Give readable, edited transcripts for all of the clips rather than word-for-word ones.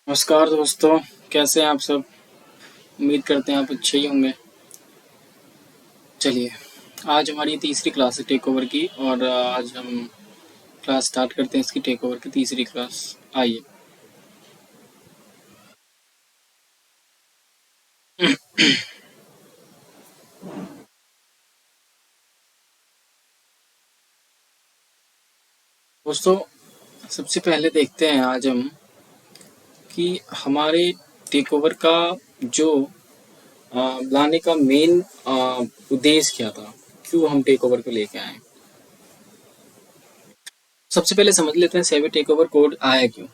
नमस्कार दोस्तों, कैसे हैं आप सब। उम्मीद करते हैं आप अच्छे ही होंगे। चलिए, आज हमारी तीसरी क्लास है टेक ओवर की और आज हम क्लास स्टार्ट करते हैं इसकी टेक ओवर की तीसरी क्लास। आइए। दोस्तों, सबसे पहले देखते हैं आज हम कि हमारे टेक ओवर का जो लाने का मेन उद्देश्य क्या था, क्यों हम टेक ओवर को लेके आए। सबसे पहले समझ लेते हैं सेवी टेक ओवर कोड आया क्यों।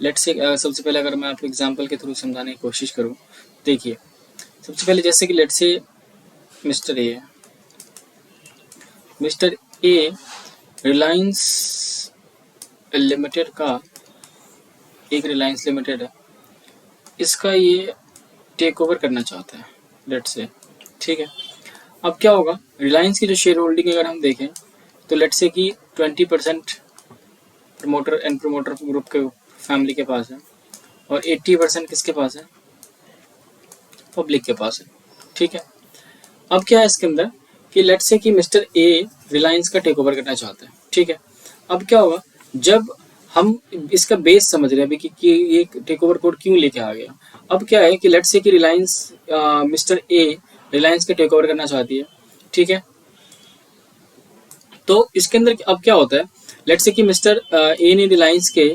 लेट्स से सबसे पहले अगर मैं आपको एग्जांपल के थ्रू समझाने की कोशिश करूं, देखिए। सबसे पहले जैसे कि लेट्स से मिस्टर ए है। मिस्टर ए रिलायंस लिमिटेड का एक रिलायंस लिमिटेड है, इसका ये टेक ओवर करना चाहता है। लेट्स से ठीक है। अब क्या होगा, रिलायंस की जो शेयर होल्डिंग अगर हम देखें तो लेट्स से कि 20% प्रमोटर एंड प्रमोटर ग्रुप के फैमिली के पास है और 80% किसके पास है, पब्लिक के पास है। ठीक है। अब क्या है इसके अंदर कि लेट्स से कि मिस्टर ए रिलायंस का टेक ओवर करना चाहता है। ठीक है। अब क्या होगा, जब हम इसका बेस समझ रहे हैं अभी कि ये टेक ओवर कोड क्यों लेके आ गया। अब क्या है कि लेट्स से कि रिलायंस मिस्टर ए रिलायंस का टेक ओवर करना चाहती है। ठीक है। तो इसके अंदर अब क्या होता है, लेट्स से कि मिस्टर ए ने रिलायंस के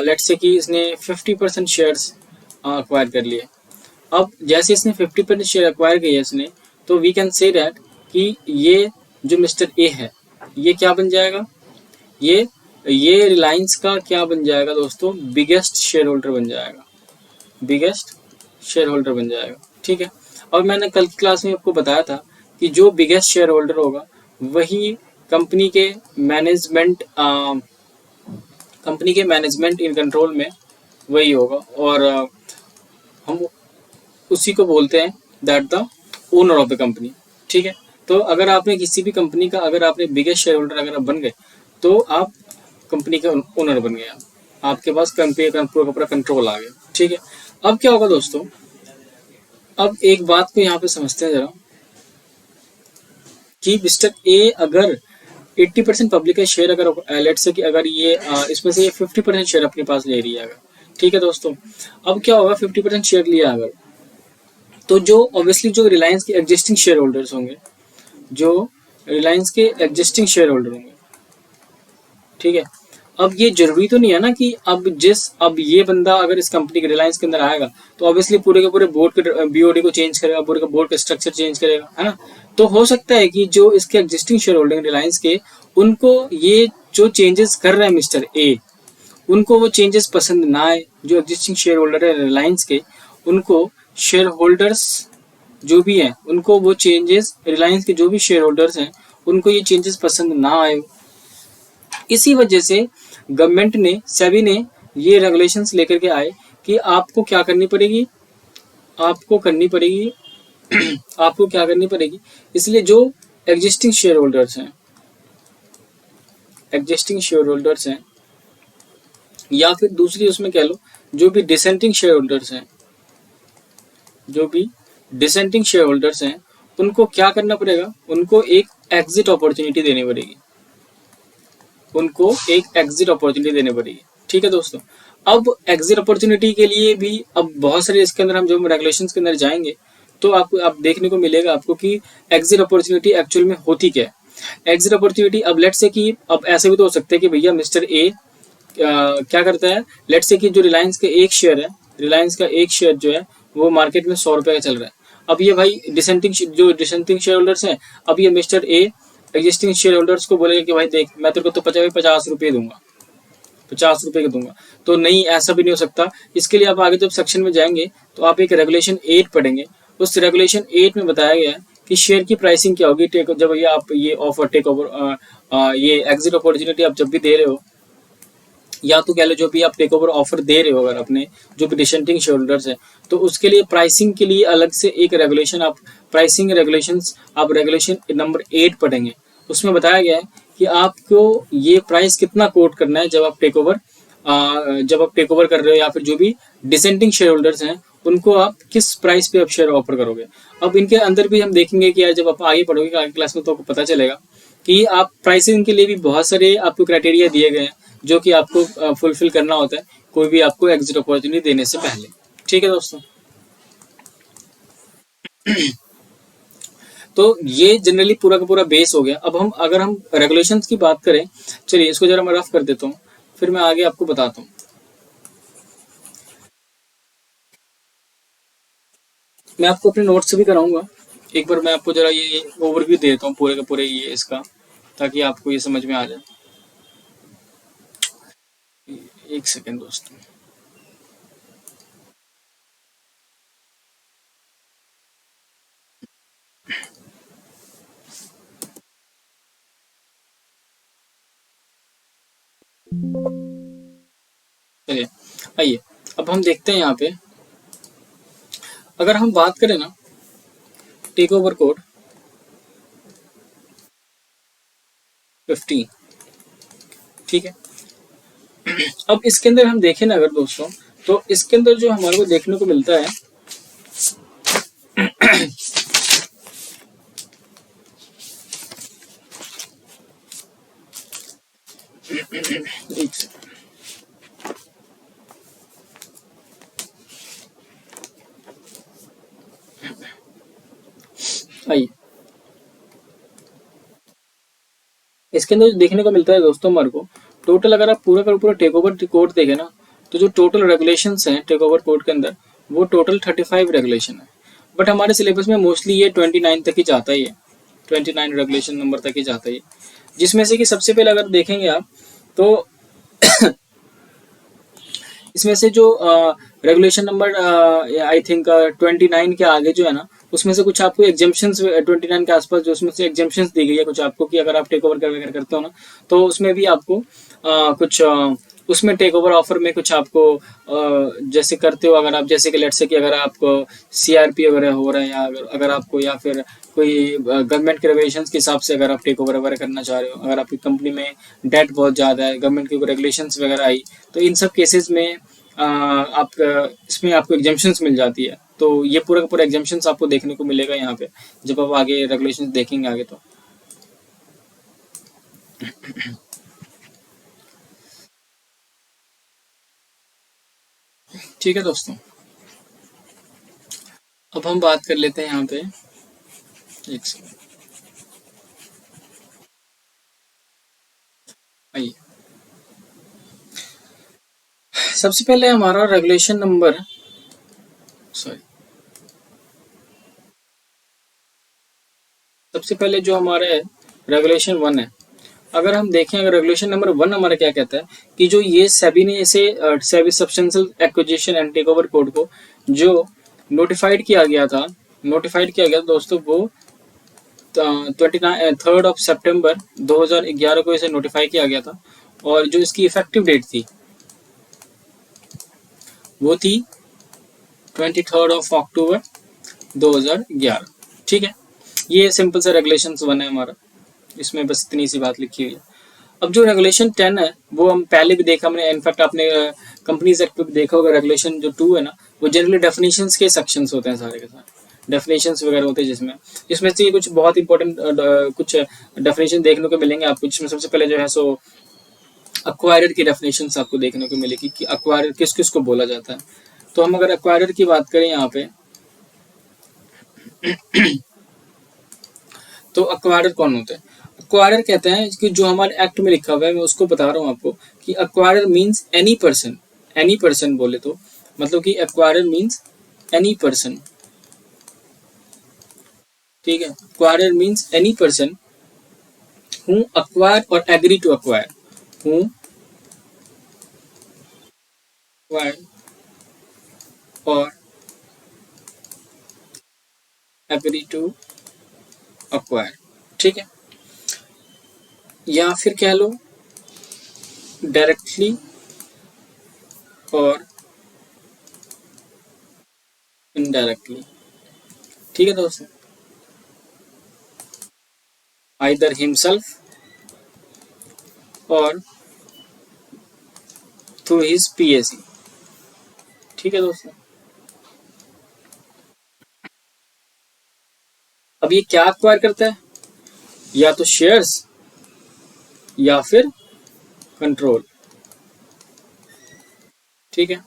लेट्स से कि इसने 50% शेयर्स अक्वायर कर लिए। अब जैसे इसने 50% शेयर अक्वायर किया इसने, तो वी कैन से दैट कि ये जो मिस्टर ए है ये क्या बन जाएगा, ये रिलायंस का क्या बन जाएगा दोस्तों, बिगेस्ट शेयर होल्डर बन जाएगा। बिगेस्ट शेयर होल्डर बन जाएगा। ठीक है। और मैंने कल की क्लास में आपको बताया था कि जो बिगेस्ट शेयर होल्डर होगा वही कंपनी के मैनेजमेंट इन कंट्रोल में वही होगा और हम उसी को बोलते हैं that the owner of the company. ठीक है। तो अगर आपने किसी भी कंपनी का अगर आपने बिगेस्ट शेयर होल्डर अगर आप बन गए तो आप कंपनी के ओनर बन गए, आपके पास कंपनी का पूरा कंट्रोल आ गया। ठीक है। अब क्या होगा दोस्तों, अब एक बात को यहाँ पे समझते हैं जरा कि मिस्टर ए अगर 80% पब्लिक का शेयर अगर लेट से कि अगर ये इसमें से ये 50% शेयर अपने पास ले रही है अगर, ठीक है दोस्तों। अब क्या होगा, 50% शेयर लिया अगर, तो जो ऑब्वियसली जो रिलायंस के एग्जिस्टिंग शेयर होल्डर्स होंगे, जो रिलायंस के एग्जिस्टिंग शेयर होल्डर होंगे। ठीक है। अब ये जरूरी तो नहीं है ना कि अब ये बंदा अगर इस कंपनी के रिलायंस के अंदर आएगा तो ऑब्वियसली पूरे के पूरे बोर्ड के बीओडी को चेंज करेगा, पूरे का बोर्ड का स्ट्रक्चर चेंज करेगा, है ना। तो हो सकता है कि जो इसके एग्जिस्टिंग शेयर होल्डिंग रिलायंस के, उनको ये जो चेंजेस कर रहे हैं मिस्टर ए, उनको वो चेंजेस पसंद ना आए। जो एग्जिस्टिंग शेयर होल्डर है रिलायंस के, उनको शेयर होल्डर्स जो भी हैं उनको वो चेंजेस, रिलायंस के जो भी शेयर होल्डर्स हैं उनको ये चेंजेस पसंद ना आए। इसी वजह से गवर्नमेंट ने, सेबी ने ये रेगुलेशंस लेकर के आए कि आपको क्या करनी पड़ेगी, आपको करनी पड़ेगी आपको क्या करनी पड़ेगी। इसलिए जो एग्जिस्टिंग शेयर होल्डर्स हैं, एग्जिस्टिंग शेयर होल्डर्स हैं, या फिर दूसरी उसमें कह लो जो भी डिसेंटिंग शेयर होल्डर्स हैं, जो भी डिसेंटिंग शेयर होल्डर्स हैं, उनको क्या करना पड़ेगा, उनको एक एग्जिट अपॉर्चुनिटी देनी पड़ेगी, उनको एक एग्जिट अपॉर्चुनिटी देनी पड़ेगी। ठीक है दोस्तों। अब एग्जिट अपॉर्चुनिटी के लिए भी अब बहुत सारे इसके अंदर हम जब रेगुलेशंस के अंदर जाएंगे तो आपको आप देखने को मिलेगा आपको कि एग्जिट अपॉर्चुनिटी एक्चुअल में होती क्या है। एग्जिट अपॉर्चुनिटी अब लेट से कि अब ऐसे भी तो हो सकता है कि भैया मिस्टर ए क्या करता है, लेट से कि जो रिलायंस का एक शेयर है, रिलायंस का एक शेयर जो है वो मार्केट में 100 रुपए का चल रहा है। अब ये भाई डिसेंटिंग शेयर होल्डर्स हैं, अब ये mister A existing share holders को बोलेगा कि भाई देख मैं तेरे को तो 50 रुपये दूंगा, 50 रुपए का दूंगा। तो नहीं, ऐसा भी नहीं हो सकता। इसके लिए आप आगे जब सेक्शन में जाएंगे तो आप एक रेगुलेशन 8 पढ़ेंगे। उस रेगुलेशन 8 में बताया गया है कि शेयर की प्राइसिंग क्या होगी जब ये आप ये ऑफर टेक ओवर ये एग्जिट अपॉर्चुनिटी आप जब भी दे रहे हो, या तो कह लो जो भी आप टेक ओवर ऑफर दे रहे हो अगर अपने जो भी डिसेंटिंग शेयर होल्डर्स है, तो उसके लिए प्राइसिंग के लिए अलग से एक रेगुलेशन, आप प्राइसिंग रेगुलेशंस, आप रेगुलेशन नंबर 8 पढ़ेंगे। उसमें बताया गया है कि आपको ये प्राइस कितना कोट करना है जब आप टेक ओवर जब आप टेक ओवर कर रहे हो, या फिर जो भी डिसेंटिंग शेयर होल्डर्स हैं उनको आप किस प्राइस पे आप शेयर ऑफर करोगे। अब इनके अंदर भी हम देखेंगे कि यार जब आप आगे पढ़ोगे आगे क्लास में तो आपको पता चलेगा कि आप प्राइसिंग के लिए भी बहुत सारे आपको क्राइटेरिया दिए गए हैं जो कि आपको फुलफिल करना होता है कोई भी आपको एग्जिट अपॉर्चुनिटी देने से पहले। ठीक है दोस्तों, तो ये जनरली पूरा का पूरा बेस हो गया। अब हम अगर हम रेगुलेशंस की बात करें, चलिए इसको जरा मैं रफ कर देता हूँ, फिर मैं आगे आपको बताता हूँ। मैं आपको अपने नोट्स से भी कराऊंगा, एक बार मैं आपको जरा ये ओवरव्यू दे देता हूँ पूरे के पूरे ये इसका, ताकि आपको ये समझ में आ जाए। एक सेकेंड दोस्तों। चलिए आइए, अब हम देखते हैं यहाँ पे, अगर हम बात करें ना टेक ओवर कोड 15, ठीक है। अब इसके अंदर हम देखें ना अगर दोस्तों, तो इसके अंदर जो हमारे को देखने को मिलता है, एक सेकंड, आइए इसके अंदर जो देखने को मिलता है दोस्तों हमारे को, टोटल अगर आप पूरा का पूरा टेक ओवर कोड देखें ना, तो जो टोटल रेगुलेशंस हैं टेक ओवर कोड के अंदर वो टोटल 35 रेगुलेशन है। बट हमारे सिलेबस में मोस्टली ये 29 तक ही जाता ही है, 29 रेगुलेशन नंबर तक ही जाता ही है, जिसमें से कि सबसे पहले अगर देखेंगे आप तो इसमें से जो रेगुलेशन नंबर आई थिंक 29 के आगे जो है ना, उसमें से कुछ आपको एग्जेम्पशंस 29 के आसपास जो उसमें से एग्जेम्पशंस दी गई है कुछ आपको, कि अगर आप टेक ओवर वगैरह करते हो ना, तो उसमें भी आपको कुछ उसमें टेक ओवर ऑफर में कुछ आपको जैसे करते हो, अगर आप जैसे कि लेट्स से कि अगर आपको सीआरपी वगैरह हो रहा है, या अगर आपको या फिर कोई गवर्नमेंट के रेगुलेशंस के हिसाब से अगर आप टेक ओवर वगैरह करना चाह रहे हो, अगर आपकी कंपनी में डेट बहुत ज़्यादा है, गवर्नमेंट की रेगुलेशंस वगैरह आई, तो इन सब केसेस में आप इसमें आपको एग्जाम्पशंस मिल जाती है। तो ये पूरा का पूरा एग्जाम्पशंस आपको देखने को मिलेगा यहाँ पे जब आप आगे रेगुलेशंस देखेंगे आगे तो। ठीक है दोस्तों, अब हम बात कर लेते हैं यहाँ पे, एक सेकंड आइए। सबसे पहले हमारा रेगुलेशन नंबर, सॉरी, सबसे पहले जो हमारा रेगुलेशन 1 है, अगर हम देखें अगर रेगुलेशन नंबर 1 हमारा क्या कहता है कि जो ये सेबी ने इसे SEBI substantial acquisition and take over code को जो नोटिफाइड किया गया था, नोटिफाइड किया गया दोस्तों, वो 3 सितंबर 2011 को इसे नोटिफाई किया गया था, और जो इसकी इफेक्टिव डेट थी वो थी 23 अक्टूबर 2011। ठीक है, ये सिंपल सा रेगुलेशन 1 है हमारा, इसमें बस इतनी सी बात लिखी हुई है। अब जो रेगुलेशन 10 है वो हम पहले भी देखा हमने, इनफैक्ट आपने कंपनीज एक्ट में देखा होगा, रेगुलेशन जो 2 है ना वो जनरली डेफिनेशंस के सेक्शंस होते हैं सारे के सारे, डेफिनेशंस वगैरह होते हैं जिसमें जिसमें से कुछ बहुत इंपॉर्टेंट कुछ डेफिनेशन देखने को मिलेंगे आपको, जिसमें सबसे पहले जो है सो अक्वायरर की डेफिनेशंस आपको देखने को मिलेगी कि अक्वायरर किस किस को बोला जाता है। तो हम अगर अक्वायरर की बात करें यहाँ पे, तो अक्वायरर कौन होता है? अक्वायरर कहते हैं कि जो हमारे एक्ट में लिखा हुआ है, मैं उसको बता रहा हूँ आपको कि acquirer means any person, any person बोले तो मतलब कि अक्वायरर मीन्स एनी पर्सन। ठीक है, acquirer means any person who acquire और agree to acquire, who acquire और एग्री टू अक्वायर। ठीक है, या फिर कह लो डायरेक्टली और इनडायरेक्टली। ठीक है दोस्तों, आइदर हिमसेल्फ और टू हिज पीएसी। ठीक है दोस्तों, अब ये क्या अक्वायर करता है, या तो शेयर्स या फिर कंट्रोल। ठीक है,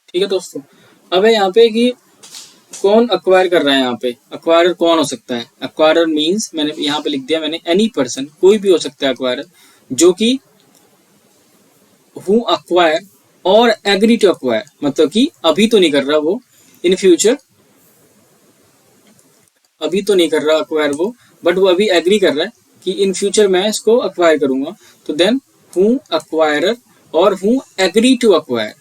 ठीक है दोस्तों। अब है यहाँ पे कि कौन अक्वायर कर रहा है, यहाँ पे अक्वायरर कौन हो सकता है। अक्वायरर मींस मैंने यहाँ पे लिख दिया मैंने, एनी पर्सन, कोई भी हो सकता है अक्वायरर, जो कि हु अक्वायर और एग्री टू अक्वायर, मतलब कि अभी तो नहीं कर रहा वो, इन फ्यूचर अभी तो नहीं कर रहा अक्वायर वो, बट वो अभी एग्री कर रहा है कि इन फ्यूचर मैं इसको अक्वायर करूंगा, तो देन हु अक्वायरर और हु एग्री टू अक्वायर।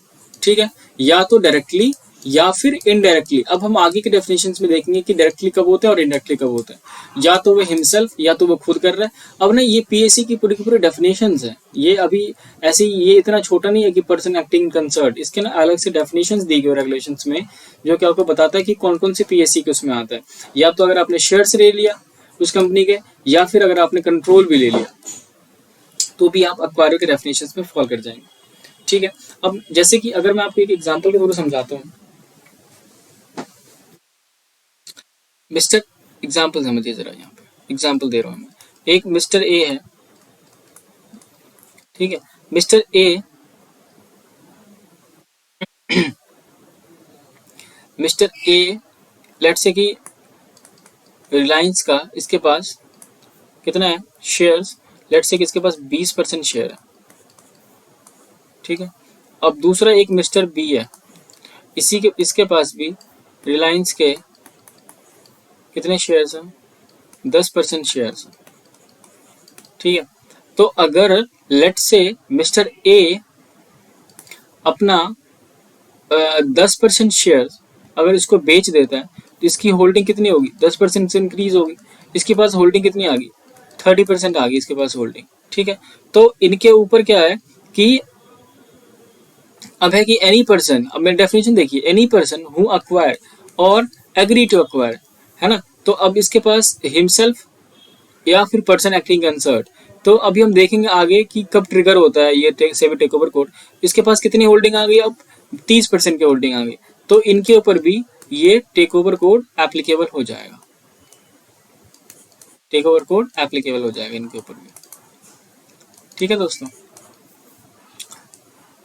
ठीक है, या तो डायरेक्टली या फिर इनडायरेक्टली। अब हम आगे के डेफिनेशंस में देखेंगे कि डायरेक्टली कब होता है और इनडायरेक्टली कब होता है। या तो वो हिमसेल्फ, या तो वो खुद कर रहा है। अब ना ये पीएससी की पूरी डेफिनेशंस है, ये अभी ऐसे ये इतना छोटा नहीं है कि पर्सन एक्टिंग कंसर्ट, इसके ना अलग से डेफिनेशंस दी गई रेगुलेशंस में, जो कि आपको बताता है कि कौन कौन से पीएससी के उसमें आता है। या तो अगर आपने शेयर्स ले लिया उस कंपनी के, या फिर अगर आपने कंट्रोल भी ले लिया, तो भी आप अक्वायरर के डेफिनेशंस में फॉल कर जाएंगे। ठीक है, अब जैसे कि अगर मैं आपको एक एग्जांपल के थ्रू समझाता हूँ, मिस्टर, एग्जाम्पल समझिए जरा, यहाँ पे एग्जाम्पल दे रहा हूँ मैं। एक मिस्टर ए है, ठीक है, mister A mister A let's say कि रिलायंस का इसके पास कितना है शेयर्स, लेट्स से कि इसके पास 20% शेयर है। ठीक है, अब दूसरा एक मिस्टर बी है, इसी के इसके पास भी रिलायंस के कितने शेयर्स हैं, 10% शेयर्स हैं। ठीक है, तो अगर लेट से मिस्टर ए अपना 10% शेयर अगर इसको बेच देता है, तो इसकी होल्डिंग कितनी होगी, 10% से इंक्रीज होगी। इसके पास होल्डिंग कितनी आ गई, 30% आ गई इसके पास होल्डिंग। ठीक है, तो इनके ऊपर क्या है कि अब है कि एनी पर्सन, अब मेरी डेफिनेशन देखिए, एनी पर्सन हु अक्वायर और एग्री टू अक्वायर, है ना। तो अब इसके पास हिमसेल्फ या फिर पर्सन एक्टिंग कंसर्ट, तो अभी हम देखेंगे आगे कि कब ट्रिगर होता है ये सेबी टेक ओवर कोड। इसके पास कितनी होल्डिंग आ गई, अब 30% की होल्डिंग आ गई, तो इनके ऊपर भी ये टेक ओवर कोड एप्लीकेबल हो जाएगा, टेक ओवर कोड एप्लीकेबल हो जाएगा इनके ऊपर भी। ठीक है दोस्तों,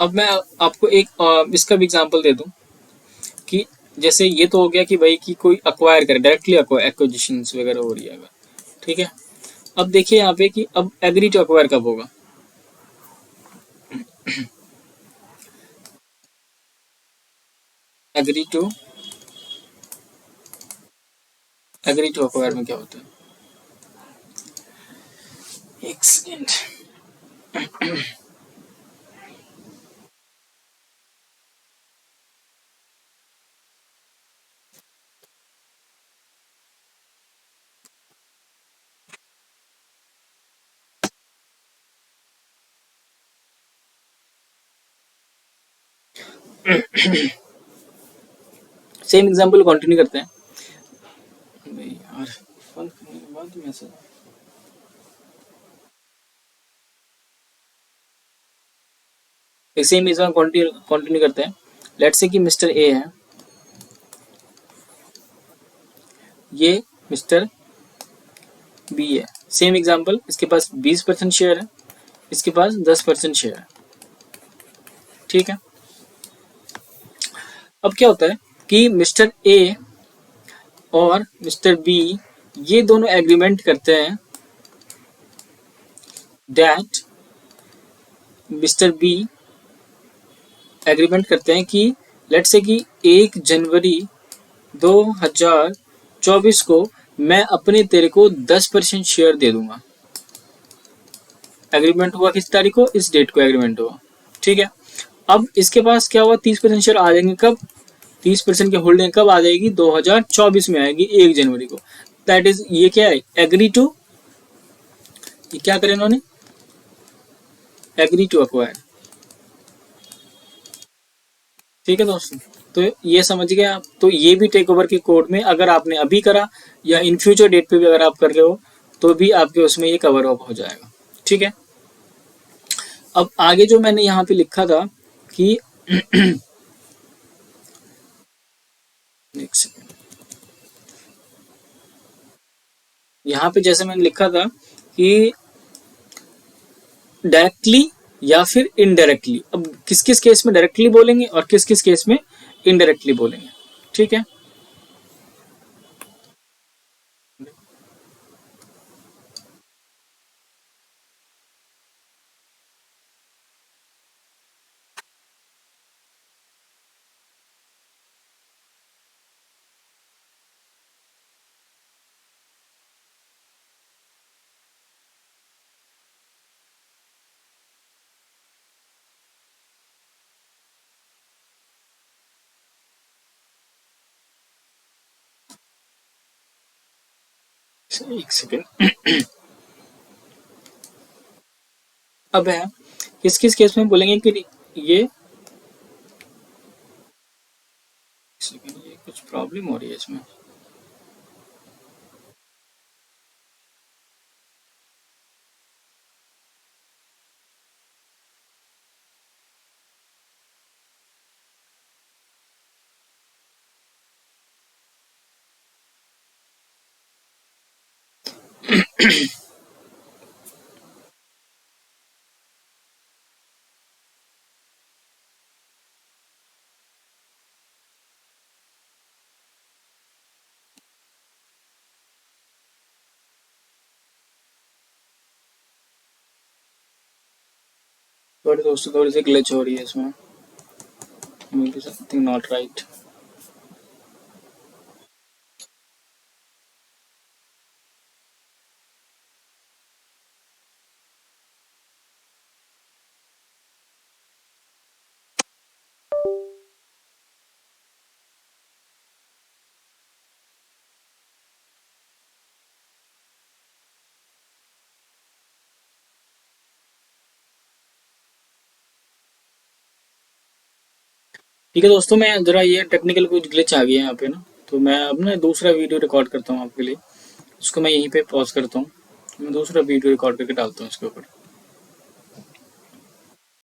अब मैं आपको एक इसका भी एग्जांपल दे दूं कि जैसे ये तो हो गया कि भाई कि कोई अक्वायर करे, डायरेक्टली एक्विजिशन वगैरह हो रही है अगर। ठीक है, अब देखिए यहाँ पे कि अब एग्री टू अक्वायर कब होगा। एग्री टू अक्वायर में क्या होता है, एक सेकेंड। सेम एग्जांपल कंटिन्यू करते हैं यार, बंद करने के बाद मैसेज। सेम एग्जांपल कंटिन्यू करते हैं। लेट्स से कि मिस्टर ए है, ये मिस्टर बी है, सेम एग्जांपल, इसके पास 20% शेयर है, इसके पास 10% शेयर है। ठीक है, अब क्या होता है कि मिस्टर ए और मिस्टर बी ये दोनों एग्रीमेंट करते हैं दैट मिस्टर बी एग्रीमेंट करते हैं कि लेट से कि 1 जनवरी 2024 को मैं अपने तेरे को 10% शेयर दे दूंगा। एग्रीमेंट हुआ किस तारीख को, इस डेट को एग्रीमेंट हुआ। ठीक है, अब इसके पास क्या हुआ, 30% शेयर आ जाएंगे कब, 30% की होल्डिंग कब आ जाएगी, 2024 में आएगी 1 जनवरी को। दैट इज ये क्या है, एग्री टू, ये क्या करें इन्होंने, एग्री टू अक्वायर। ठीक है दोस्तों, तो ये समझ गए आप। तो ये भी टेक ओवर के कोड में अगर आपने अभी करा या इन फ्यूचर डेट पे भी अगर आप कर रहे हो तो भी आपके उसमें ये कवर अप हो जाएगा। ठीक है, अब आगे जो मैंने यहाँ पे लिखा था कि एक सेकेंड, यहाँ पे जैसे मैंने लिखा था कि डायरेक्टली या फिर इनडायरेक्टली, अब किस किस केस में डायरेक्टली बोलेंगे और किस किस केस में इनडायरेक्टली बोलेंगे। ठीक है, एक सेकेंड। अब है किस किस केस में बोलेंगे कि ये, सेकेंड, ये कुछ प्रॉब्लम हो रही है इसमें। थोड़ी दोस्तों थोड़ी सी ग्लिच हो रही है इसमें, may be something not right. ठीक है दोस्तों, मैं जरा ये टेक्निकल कुछ ग्लिच आ गया यहाँ पे ना, तो मैं अब ना दूसरा वीडियो रिकॉर्ड करता हूँ आपके लिए। उसको मैं यहीं पे पॉज करता हूँ, मैं दूसरा वीडियो रिकॉर्ड करके डालता हूँ इसके ऊपर।